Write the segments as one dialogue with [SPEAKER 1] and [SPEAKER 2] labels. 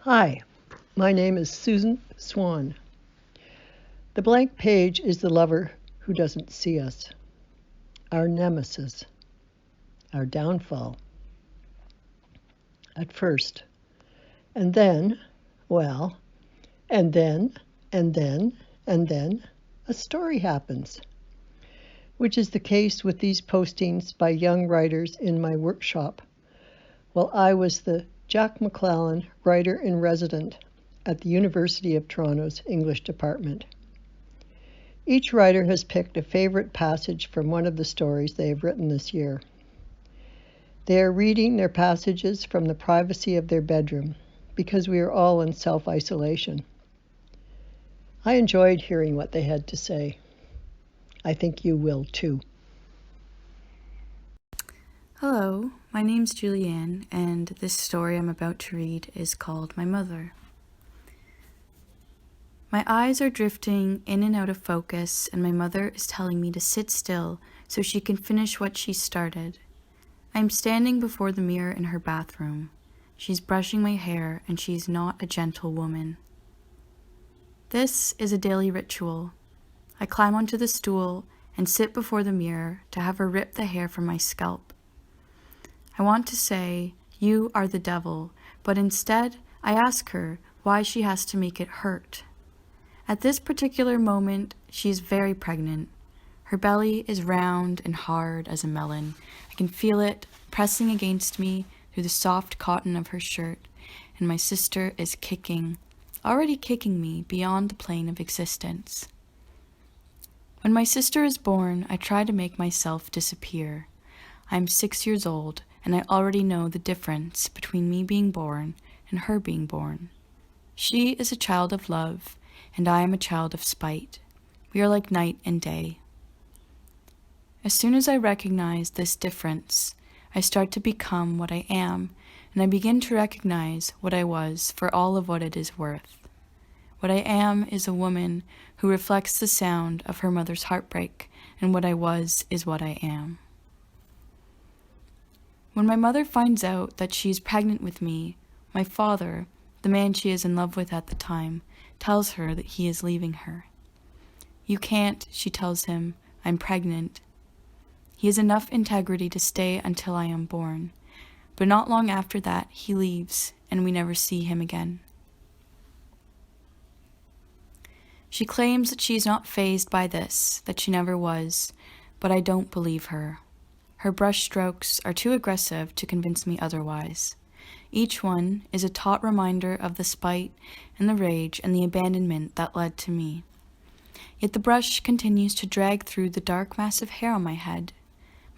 [SPEAKER 1] Hi, my name is Susan Swan. The blank page is the lover who doesn't see us, our nemesis, our downfall. At first. And then, well, and then, and then, and then, a story happens, which is the case with these postings by young writers in my workshop, while I was the Jack McClellan Writer-in-Resident at the University of Toronto's English Department. Each writer has picked a favorite passage from one of the stories they have written this year. They are reading their passages from the privacy of their bedroom, because we are all in self-isolation. I enjoyed hearing what they had to say. I think you will too.
[SPEAKER 2] Hello, my name's Juliann, and this story I'm about to read is called My Mother. My eyes are drifting in and out of focus, and my mother is telling me to sit still so she can finish what she started. I'm standing before the mirror in her bathroom. She's brushing my hair, and she's not a gentle woman. This is a daily ritual. I climb onto the stool and sit before the mirror to have her rip the hair from my scalp. I want to say, "You are the devil," but instead I ask her why she has to make it hurt. At this particular moment, she's very pregnant. Her belly is round and hard as a melon. I can feel it pressing against me through the soft cotton of her shirt, and my sister is already kicking me beyond the plane of existence. When my sister is born, I try to make myself disappear. I'm 6 years old, and I already know the difference between me being born and her being born. She is a child of love, and I am a child of spite. We are like night and day. As soon as I recognize this difference, I start to become what I am, and I begin to recognize what I was for all of what it is worth. What I am is a woman who reflects the sound of her mother's heartbreak, and what I was is what I am. When my mother finds out that she is pregnant with me, my father, the man she is in love with at the time, tells her that he is leaving her. "You can't," she tells him, "I'm pregnant." He has enough integrity to stay until I am born, but not long after that he leaves, and we never see him again. She claims that she is not fazed by this, that she never was, but I don't believe her. Her brush strokes are too aggressive to convince me otherwise. Each one is a taut reminder of the spite and the rage and the abandonment that led to me. Yet the brush continues to drag through the dark mass of hair on my head.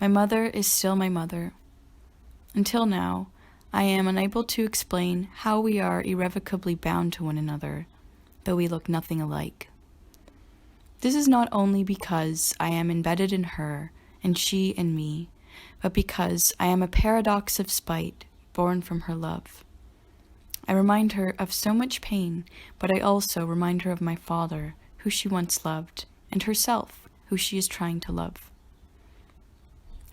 [SPEAKER 2] My mother is still my mother. Until now, I am unable to explain how we are irrevocably bound to one another, though we look nothing alike. This is not only because I am embedded in her and she in me, but because I am a paradox of spite born from her love. I remind her of so much pain, but I also remind her of my father, who she once loved, and herself, who she is trying to love.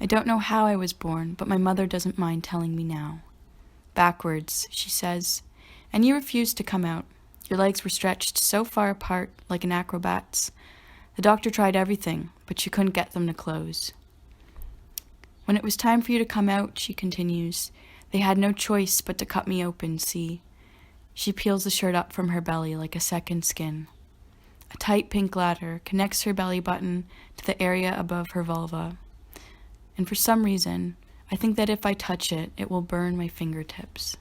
[SPEAKER 2] I don't know how I was born, but my mother doesn't mind telling me now. "Backwards," she says, "and you refused to come out. Your legs were stretched so far apart, like an acrobat's. The doctor tried everything, but she couldn't get them to close. When it was time for you to come out," she continues, "they had no choice but to cut me open, see." She peels the shirt up from her belly like a second skin. A tight pink ladder connects her belly button to the area above her vulva. And for some reason, I think that if I touch it, it will burn my fingertips.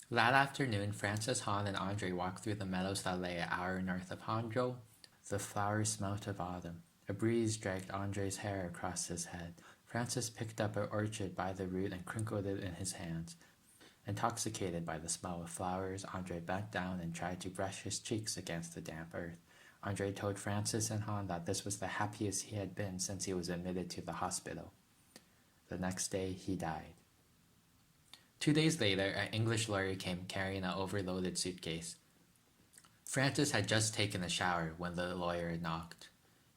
[SPEAKER 3] That afternoon, Francis, Han, and Andre walked through the meadows that lay an hour north of Hangzhou. The flowers smelt of autumn. A breeze dragged Andre's hair across his head. Francis picked up an orchid by the root and crinkled it in his hands. Intoxicated by the smell of flowers, Andre bent down and tried to brush his cheeks against the damp earth. Andre told Francis and Han that this was the happiest he had been since he was admitted to the hospital. The next day, he died. 2 days later, an English lawyer came carrying an overloaded suitcase. Francis had just taken a shower when the lawyer knocked.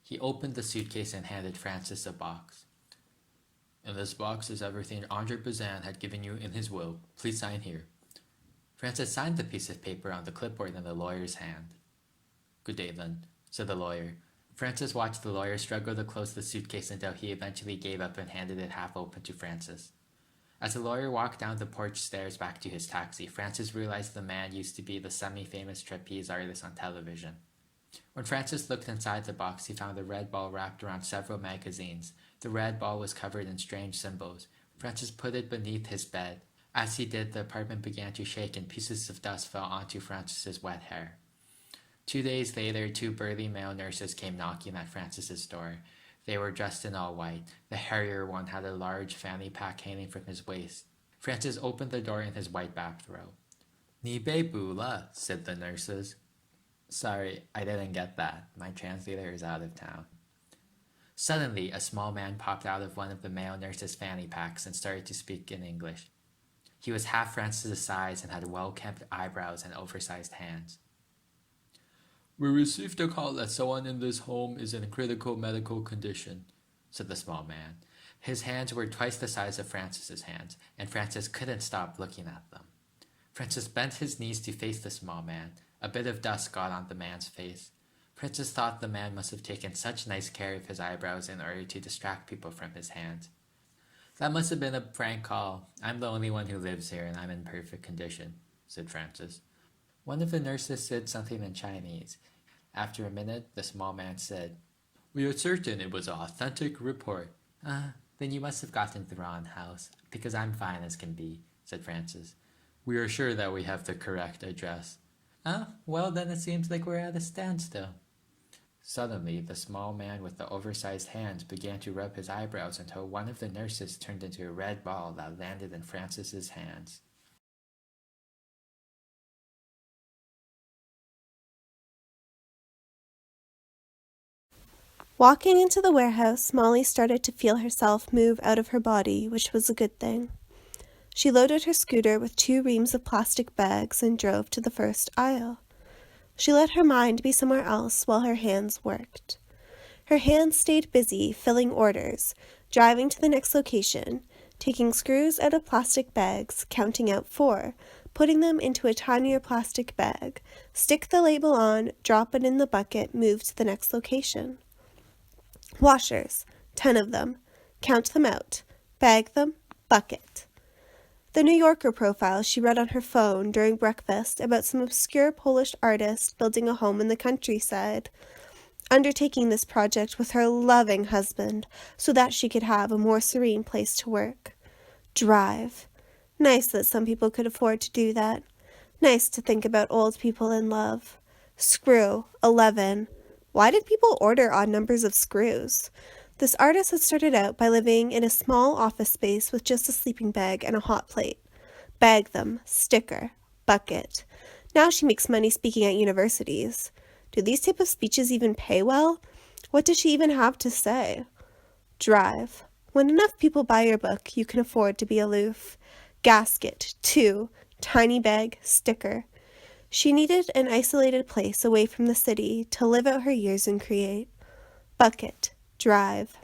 [SPEAKER 3] He opened the suitcase and handed Francis a box. In this box is everything Andre Bhasin had given you in his will. Please sign here. Frances signed the piece of paper on the clipboard in the lawyer's hand. Good day, then, said the lawyer. Frances watched the lawyer struggle to close the suitcase until he eventually gave up and handed it half open to Frances. As the lawyer walked down the porch stairs back to his taxi, Frances realized the man used to be the semi-famous trapeze artist on television. When Frances looked inside the box, he found a red ball wrapped around several magazines. The red ball was covered in strange symbols. Frances put it beneath his bed. As he did, the apartment began to shake and pieces of dust fell onto Frances's wet hair. 2 days later, 2 burly male nurses came knocking at Frances's door. They were dressed in all white. The hairier one had a large fanny pack hanging from his waist. Frances opened the door in his white bathrobe. Ni be bula, said the nurses. Sorry, I didn't get that. My translator is out of town. Suddenly, a small man popped out of one of the male nurses' fanny packs and started to speak in English. He was half Frances's size and had well-kept eyebrows and oversized hands. We received a call that someone in this home is in critical medical condition, said the small man. His hands were twice the size of Frances's hands, and Frances couldn't stop looking at them. Frances bent his knees to face the small man. A bit of dust got on the man's face. Frances thought the man must have taken such nice care of his eyebrows in order to distract people from his hands. That must have been a prank call. I'm the only one who lives here, and I'm in perfect condition, said Frances. One of the nurses said something in Chinese. After a minute, the small man said, We are certain it was an authentic report. Then you must have gotten the wrong house, because I'm fine as can be, said Frances. We are sure that we have the correct address. Well, then it seems like we're at a standstill. Suddenly, the small man with the oversized hands began to rub his eyebrows until one of the nurses turned into a red ball that landed in Frances's hands.
[SPEAKER 4] Walking into the warehouse, Molly started to feel herself move out of her body, which was a good thing. She loaded her scooter with 2 reams of plastic bags and drove to the first aisle. She let her mind be somewhere else while her hands worked. Her hands stayed busy, filling orders, driving to the next location, taking screws out of plastic bags, counting out 4, putting them into a tinier plastic bag, stick the label on, drop it in the bucket, move to the next location. Washers, 10 of them. Count them out. Bag them, bucket. The New Yorker profile she read on her phone during breakfast about some obscure Polish artist building a home in the countryside, undertaking this project with her loving husband so that she could have a more serene place to work. Drive. Nice that some people could afford to do that. Nice to think about old people in love. Screw, 11. Why did people order odd numbers of screws? This artist had started out by living in a small office space with just a sleeping bag and a hot plate. Bag them, sticker, bucket. Now she makes money speaking at universities. Do these type of speeches even pay well? What does she even have to say? Drive. When enough people buy your book, you can afford to be aloof. Gasket, 2, tiny bag, sticker. She needed an isolated place away from the city to live out her years and create. Bucket. Drive.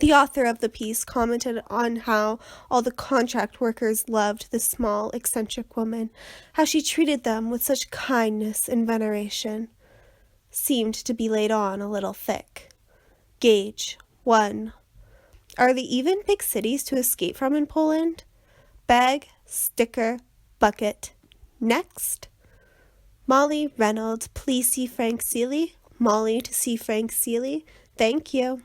[SPEAKER 4] The author of the piece commented on how all the contract workers loved this small, eccentric woman, how she treated them with such kindness and veneration. Seemed to be laid on a little thick. Gauge, 1. Are there even big cities to escape from in Poland? Bag, sticker, bucket. Next. Molly Reynolds, please see Frank Seeley. Molly to see Frank Seeley. Thank you.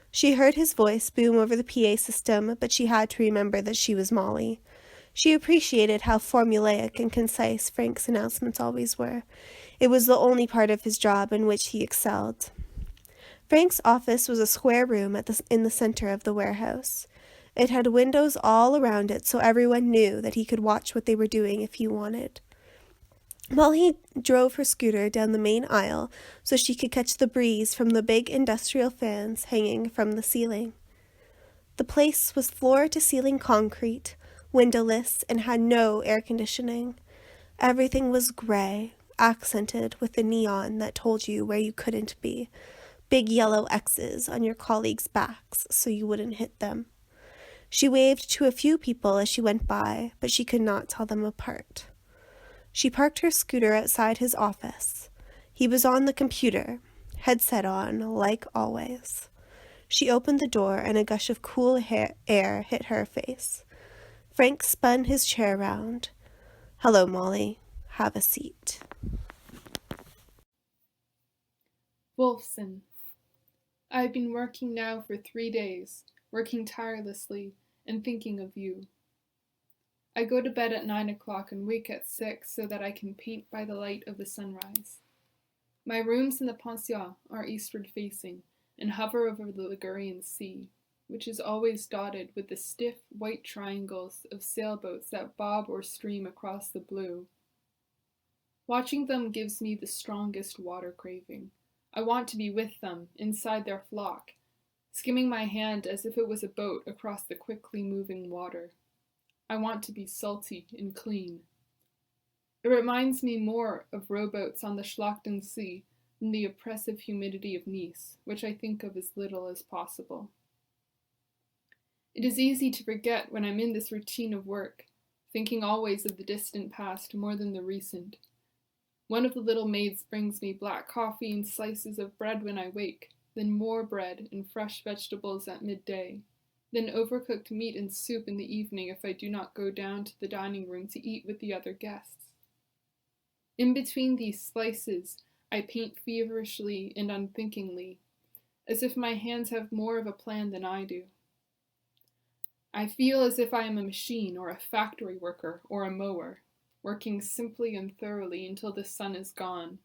[SPEAKER 4] She heard his voice boom over the PA system, but she had to remember that she was Molly. She appreciated how formulaic and concise Frank's announcements always were. It was the only part of his job in which he excelled. Frank's office was a square room in the center of the warehouse. It had windows all around it so everyone knew that he could watch what they were doing if he wanted. Molly drove her scooter down the main aisle so she could catch the breeze from the big industrial fans hanging from the ceiling. The place was floor-to-ceiling concrete, windowless, and had no air conditioning. Everything was gray, accented with the neon that told you where you couldn't be. Big yellow X's on your colleagues' backs so you wouldn't hit them. She waved to a few people as she went by, but she could not tell them apart. She parked her scooter outside his office. He was on the computer, headset on, like always. She opened the door and a gush of cool air hit her face. Frank spun his chair round. "Hello, Molly. Have a seat."
[SPEAKER 5] Wolfsohn. I have been working now for 3 days, working tirelessly and thinking of you. I go to bed at 9 o'clock and wake at 6 so that I can paint by the light of the sunrise. My rooms in the pension are eastward facing and hover over the Ligurian Sea, which is always dotted with the stiff white triangles of sailboats that bob or stream across the blue. Watching them gives me the strongest water craving. I want to be with them, inside their flock, skimming my hand as if it was a boat across the quickly moving water. I want to be salty and clean. It reminds me more of rowboats on the Schlachten Sea than the oppressive humidity of Nice, which I think of as little as possible. It is easy to forget when I'm in this routine of work, thinking always of the distant past more than the recent. One of the little maids brings me black coffee and slices of bread when I wake, then more bread and fresh vegetables at midday, then overcooked meat and soup in the evening if I do not go down to the dining room to eat with the other guests. In between these slices, I paint feverishly and unthinkingly, as if my hands have more of a plan than I do. I feel as if I am a machine or a factory worker or a mower, working simply and thoroughly until the sun is gone.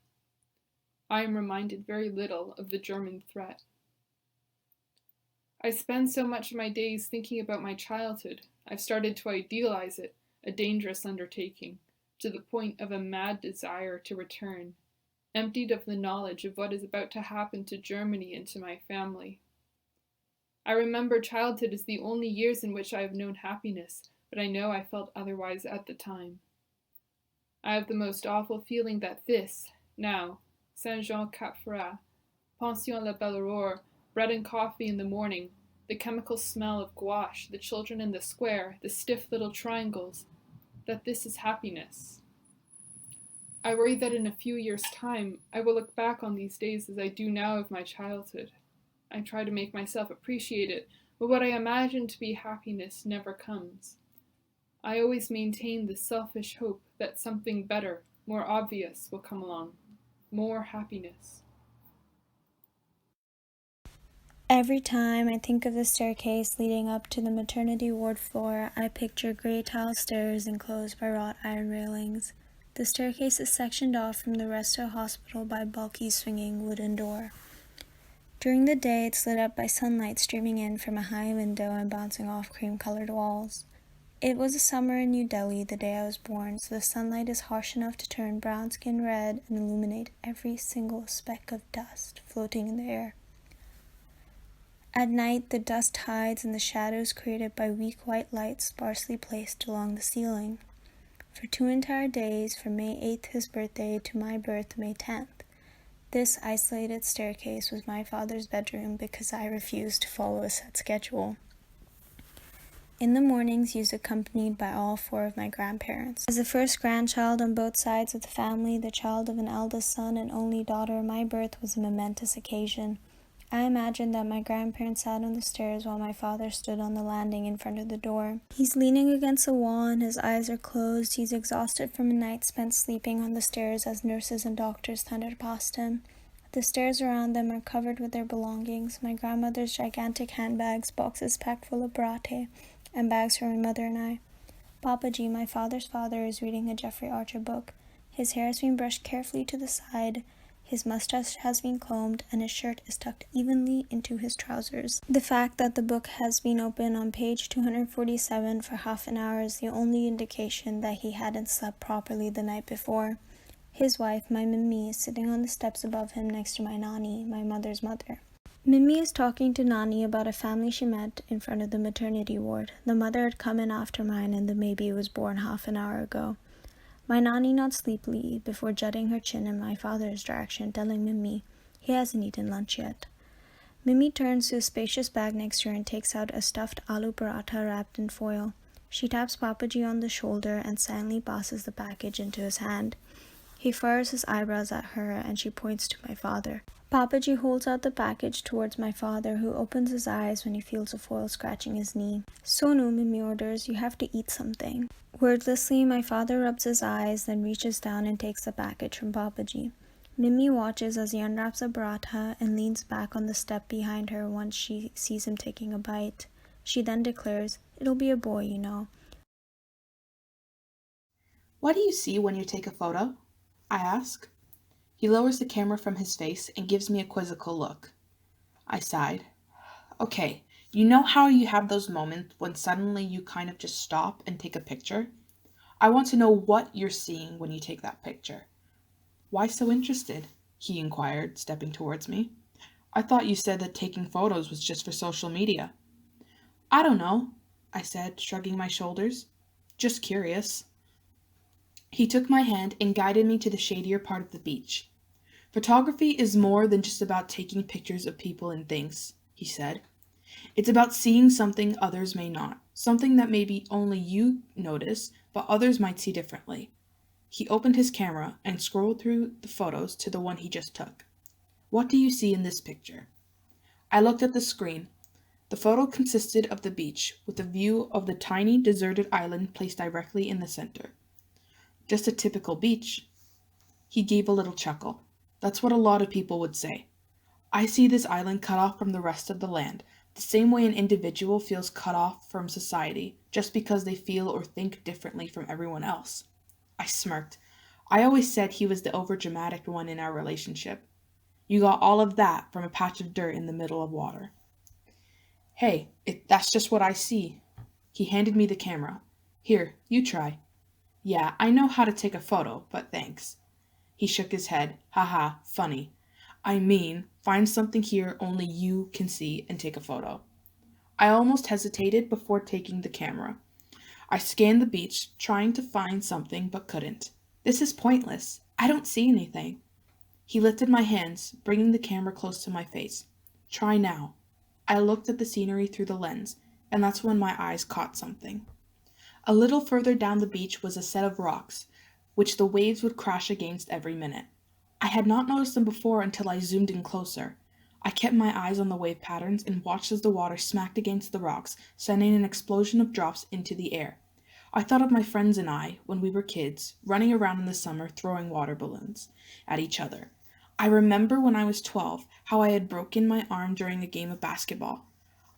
[SPEAKER 5] I am reminded very little of the German threat. I spend so much of my days thinking about my childhood, I've started to idealize it, a dangerous undertaking, to the point of a mad desire to return, emptied of the knowledge of what is about to happen to Germany and to my family. I remember childhood as the only years in which I have known happiness, but I know I felt otherwise at the time. I have the most awful feeling that this, now, Saint-Jean-Cap-Ferrat, Pension La Belle Aurore, bread and coffee in the morning, the chemical smell of gouache, the children in the square, the stiff little triangles, that this is happiness. I worry that in a few years' time, I will look back on these days as I do now of my childhood. I try to make myself appreciate it, but what I imagine to be happiness never comes. I always maintain the selfish hope that something better, more obvious, will come along. More happiness.
[SPEAKER 6] Every time I think of the staircase leading up to the maternity ward floor, I picture gray tile stairs enclosed by wrought iron railings. The staircase is sectioned off from the rest of the hospital by a bulky swinging wooden door. During the day, it's lit up by sunlight streaming in from a high window and bouncing off cream-colored walls. It was a summer in New Delhi the day I was born, so the sunlight is harsh enough to turn brown skin red and illuminate every single speck of dust floating in the air. At night, the dust hides in the shadows created by weak white lights sparsely placed along the ceiling. For 2 entire days, from May 8th, his birthday, to my birth, May 10th, this isolated staircase was my father's bedroom because I refused to follow a set schedule. In the mornings, he was accompanied by all 4 of my grandparents. As the first grandchild on both sides of the family, the child of an eldest son and only daughter, my birth was a momentous occasion. I imagined that my grandparents sat on the stairs while my father stood on the landing in front of the door. He's leaning against the wall and his eyes are closed. He's exhausted from a night spent sleeping on the stairs as nurses and doctors thundered past him. The stairs around them are covered with their belongings, my grandmother's gigantic handbags, boxes packed full of burrate, and bags for my mother and I. Papa G, my father's father, is reading a Jeffrey Archer book. His hair has been brushed carefully to the side, his mustache has been combed, and his shirt is tucked evenly into his trousers. The fact that the book has been open on page 247 for half an hour is the only indication that he hadn't slept properly the night before. His wife, my Mimi, is sitting on the steps above him next to my Nani, my mother's mother. Mimi is talking to Nani about a family she met in front of the maternity ward. The mother had come in after mine and the baby was born half an hour ago. My Nani nods sleepily before jutting her chin in my father's direction, telling Mimi he hasn't eaten lunch yet. Mimi turns to a spacious bag next to her and takes out a stuffed aloo paratha wrapped in foil. She taps Papaji on the shoulder and silently passes the package into his hand. He furrows his eyebrows at her and she points to my father. Papaji holds out the package towards my father, who opens his eyes when he feels the foil scratching his knee. Sonu, Mimi orders, you have to eat something. Wordlessly, my father rubs his eyes, then reaches down and takes the package from Papaji. Mimi watches as he unwraps a paratha and leans back on the step behind her once she sees him taking a bite. She then declares, "It'll be a boy, you know."
[SPEAKER 7] "What do you see when you take a photo?" I ask. He lowers the camera from his face and gives me a quizzical look. I sighed. "Okay, you know how you have those moments when suddenly you kind of just stop and take a picture? I want to know what you're seeing when you take that picture." "Why so interested?" he inquired, stepping towards me. "I thought you said that taking photos was just for social media." "I don't know," I said, shrugging my shoulders. "Just curious." He took my hand and guided me to the shadier part of the beach. "Photography is more than just about taking pictures of people and things," he said. "It's about seeing something others may not, something that maybe only you notice, but others might see differently." He opened his camera and scrolled through the photos to the one he just took. "What do you see in this picture?" I looked at the screen. The photo consisted of the beach, with a view of the tiny, deserted island placed directly in the center. "Just a typical beach." He gave a little chuckle. "That's what a lot of people would say. I see this island cut off from the rest of the land, the same way an individual feels cut off from society, just because they feel or think differently from everyone else." I smirked. I always said he was the overdramatic one in our relationship. "You got all of that from a patch of dirt in the middle of water." "Hey, that's just what I see." He handed me the camera. "Here, you try." "Yeah, I know how to take a photo, but thanks." He shook his head. "Haha, funny. I mean, find something here only you can see and take a photo." I almost hesitated before taking the camera. I scanned the beach, trying to find something, but couldn't. "This is pointless. I don't see anything." He lifted my hands, bringing the camera close to my face. "Try now." I looked at the scenery through the lens, and that's when my eyes caught something. A little further down the beach was a set of rocks, which the waves would crash against every minute. I had not noticed them before until I zoomed in closer. I kept my eyes on the wave patterns and watched as the water smacked against the rocks, sending an explosion of drops into the air. I thought of my friends and I, when we were kids, running around in the summer throwing water balloons at each other. I remember when I was 12, how I had broken my arm during a game of basketball.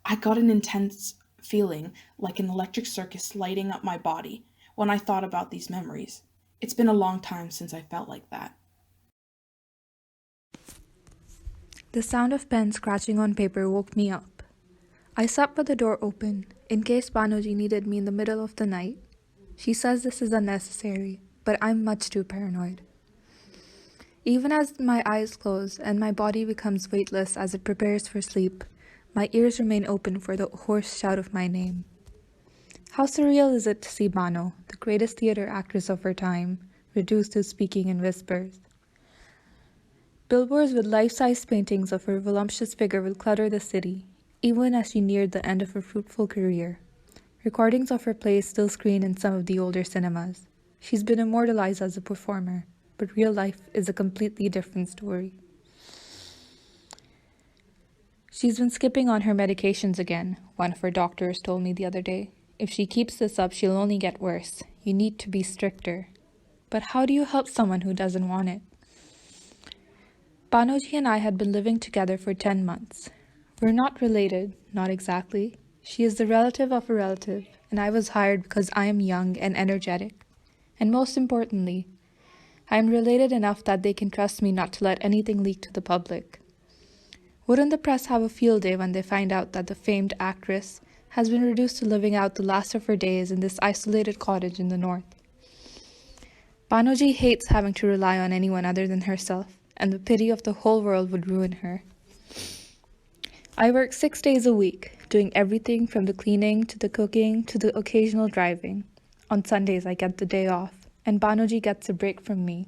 [SPEAKER 7] I got an intense feeling like an electric circus lighting up my body when I thought about these memories. It's been a long time since I felt like that.
[SPEAKER 8] The sound of pen scratching on paper woke me up. I sat with the door open, in case Banoji needed me in the middle of the night. She says this is unnecessary, but I'm much too paranoid. Even as my eyes close and my body becomes weightless as it prepares for sleep, my ears remain open for the hoarse shout of my name. How surreal is it to see Bano, the greatest theater actress of her time, reduced to speaking in whispers. Billboards with life-size paintings of her voluptuous figure would clutter the city, even as she neared the end of her fruitful career. Recordings of her plays still screen in some of the older cinemas. She's been immortalized as a performer, but real life is a completely different story. She's been skipping on her medications again, one of her doctors told me the other day. If she keeps this up, she'll only get worse. You need to be stricter. But how do you help someone who doesn't want it? Banoji and I had been living together for 10 months. We're not related, not exactly. She is the relative of a relative, and I was hired because I am young and energetic. And most importantly, I am related enough that they can trust me not to let anything leak to the public. Wouldn't the press have a field day when they find out that the famed actress has been reduced to living out the last of her days in this isolated cottage in the north? Banoji hates having to rely on anyone other than herself, and the pity of the whole world would ruin her. I work 6 days a week, doing everything from the cleaning to the cooking to the occasional driving. On Sundays I get the day off, and Banoji gets a break from me.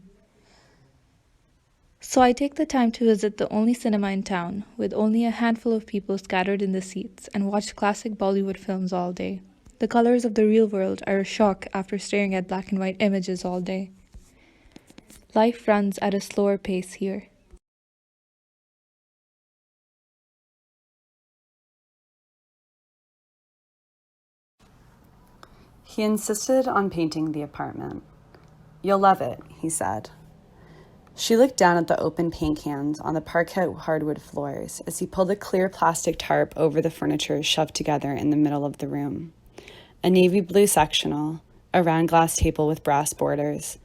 [SPEAKER 8] So I take the time to visit the only cinema in town, with only a handful of people scattered in the seats, and watch classic Bollywood films all day. The colors of the real world are a shock after staring at black and white images all day. Life runs at a slower pace here.
[SPEAKER 9] He insisted on painting the apartment. "You'll love it," he said. She looked down at the open paint cans on the parquet hardwood floors as he pulled a clear plastic tarp over the furniture shoved together in the middle of the room. A navy blue sectional, a round glass table with brass borders,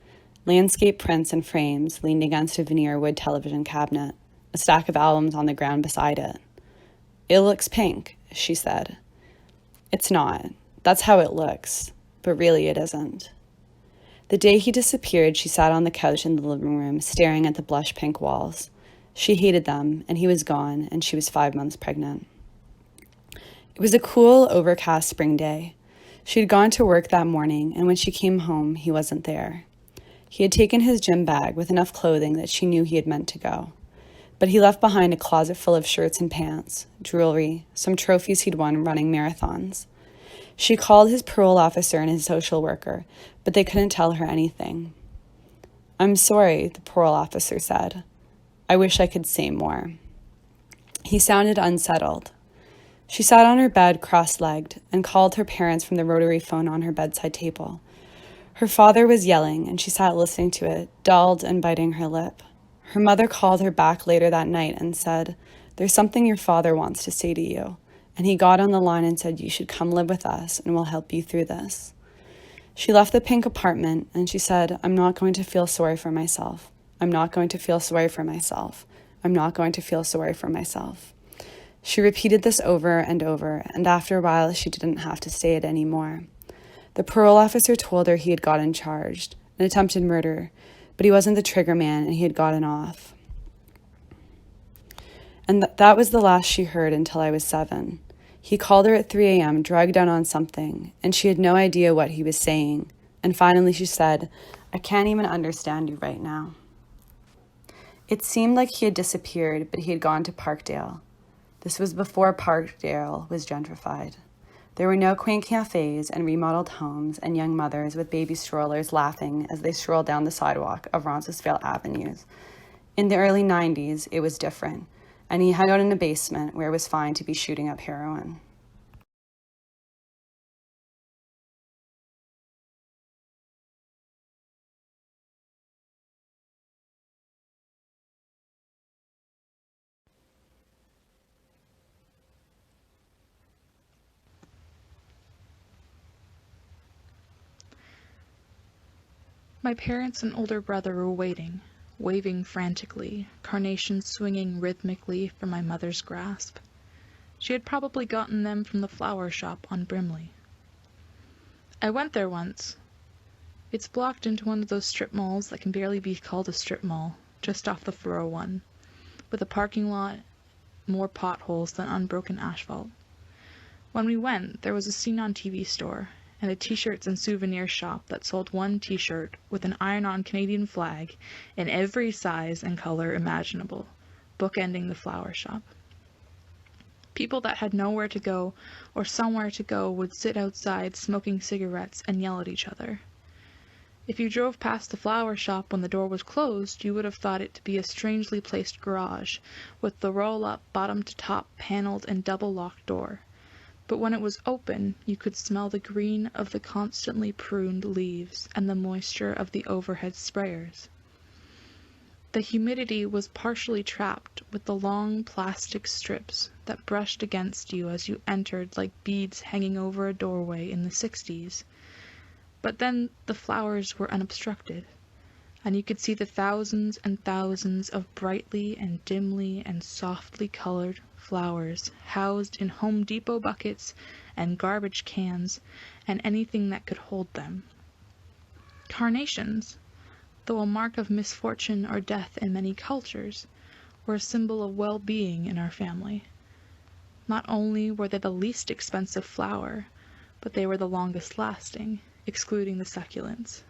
[SPEAKER 9] landscape prints and frames leaned against a veneer wood television cabinet, a stack of albums on the ground beside it. "It looks pink," she said. "It's not. That's how it looks, but really it isn't." The day he disappeared, she sat on the couch in the living room, staring at the blush pink walls. She hated them, and he was gone, and she was 5 months pregnant. It was a cool, overcast spring day. She had gone to work that morning, and when she came home, he wasn't there. He had taken his gym bag with enough clothing that she knew he had meant to go. But he left behind a closet full of shirts and pants, jewelry, some trophies he'd won running marathons. She called his parole officer and his social worker, but they couldn't tell her anything. "I'm sorry," the parole officer said. "I wish I could say more." He sounded unsettled. She sat on her bed cross-legged and called her parents from the rotary phone on her bedside table. Her father was yelling, and she sat listening to it, dulled and biting her lip. Her mother called her back later that night and said, "There's something your father wants to say to you." And he got on the line and said, "You should come live with us and we'll help you through this." She left the pink apartment and she said, "I'm not going to feel sorry for myself. I'm not going to feel sorry for myself. I'm not going to feel sorry for myself." She repeated this over and over, and after a while she didn't have to say it anymore. The parole officer told her he had gotten charged, an attempted murder, but he wasn't the trigger man and he had gotten off. And that was the last she heard until I was 7. He called her at 3 a.m., drugged out on something, and she had no idea what he was saying. And finally she said, "I can't even understand you right now." It seemed like he had disappeared, but he had gone to Parkdale. This was before Parkdale was gentrified. There were no quaint cafes and remodeled homes and young mothers with baby strollers laughing as they strolled down the sidewalk of Roncesvalles avenues. In the early 90s, it was different, and he hung out in a basement where it was fine to be shooting up heroin.
[SPEAKER 8] My parents and older brother were waiting, waving frantically, carnations swinging rhythmically from my mother's grasp. She had probably gotten them from the flower shop on Brimley. I went there once. It's blocked into one of those strip malls that can barely be called a strip mall, just off the 401, with a parking lot, more potholes than unbroken asphalt. When we went, there was a seen-on-TV store, and a t-shirts and souvenir shop that sold one t-shirt with an iron-on Canadian flag in every size and color imaginable, bookending the flower shop. People that had nowhere to go or somewhere to go would sit outside smoking cigarettes and yell at each other. If you drove past the flower shop when the door was closed, you would have thought it to be a strangely placed garage, with the roll-up, bottom-to-top, paneled and double-locked door. But when it was open, you could smell the green of the constantly pruned leaves and the moisture of the overhead sprayers. The humidity was partially trapped with the long plastic strips that brushed against you as you entered like beads hanging over a doorway in the 60s. But then the flowers were unobstructed, and you could see the thousands and thousands of brightly and dimly and softly colored flowers housed in Home Depot buckets and garbage cans and anything that could hold them. Carnations, though a mark of misfortune or death in many cultures, were a symbol of well-being in our family. Not only were they the least expensive flower, but they were the longest lasting, excluding the succulents.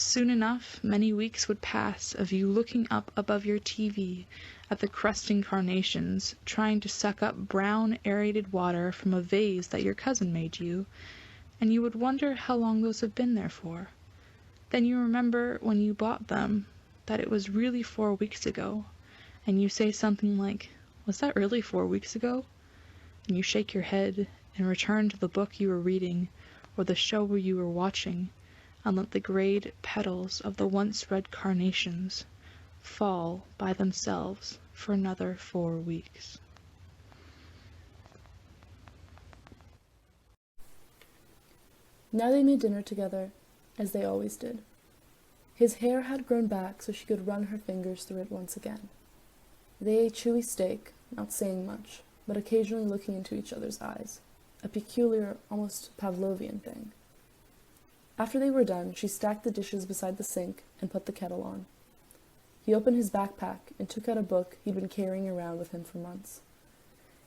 [SPEAKER 8] Soon enough, many weeks would pass of you looking up above your TV at the crusting carnations, trying to suck up brown, aerated water from a vase that your cousin made you, and you would wonder how long those have been there for. Then you remember when you bought them that it was really 4 weeks ago, and you say something like, "Was that really 4 weeks ago?" And you shake your head and return to the book you were reading or the show you were watching, and let the grayed petals of the once red carnations fall by themselves for another 4 weeks.
[SPEAKER 10] Now they made dinner together, as they always did. His hair had grown back so she could run her fingers through it once again. They ate chewy steak, not saying much, but occasionally looking into each other's eyes, a peculiar, almost Pavlovian thing. After they were done, she stacked the dishes beside the sink and put the kettle on. He opened his backpack and took out a book he'd been carrying around with him for months.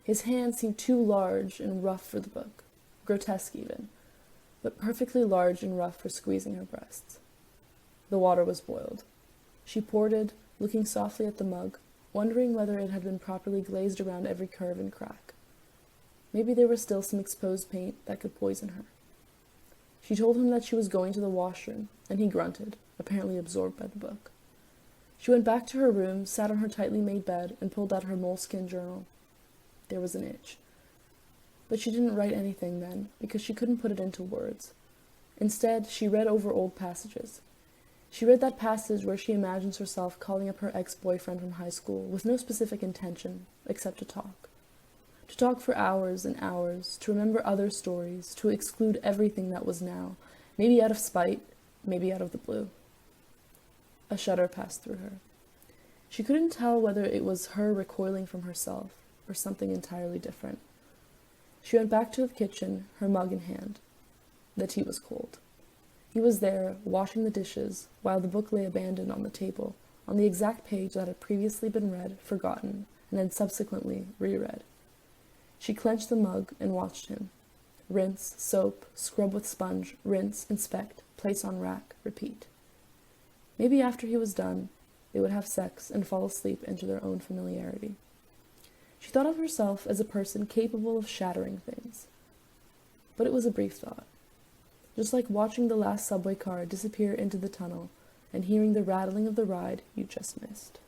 [SPEAKER 10] His hand seemed too large and rough for the book, grotesque even, but perfectly large and rough for squeezing her breasts. The water was boiled. She poured it, looking softly at the mug, wondering whether it had been properly glazed around every curve and crack. Maybe there was still some exposed paint that could poison her. She told him that she was going to the washroom, and he grunted, apparently absorbed by the book. She went back to her room, sat on her tightly made bed, and pulled out her moleskin journal. There was an itch. But she didn't write anything then, because she couldn't put it into words. Instead, she read over old passages. She read that passage where she imagines herself calling up her ex-boyfriend from high school with no specific intention, except to talk. To talk for hours and hours, to remember other stories, to exclude everything that was now, maybe out of spite, maybe out of the blue. A shudder passed through her. She couldn't tell whether it was her recoiling from herself, or something entirely different. She went back to the kitchen, her mug in hand. The tea was cold. He was there, washing the dishes, while the book lay abandoned on the table, on the exact page that had previously been read, forgotten, and then subsequently reread. She clenched the mug and watched him. Rinse, soap, scrub with sponge, rinse, inspect, place on rack, repeat. Maybe after he was done, they would have sex and fall asleep into their own familiarity. She thought of herself as a person capable of shattering things. But it was a brief thought. Just like watching the last subway car disappear into the tunnel and hearing the rattling of the ride you just missed.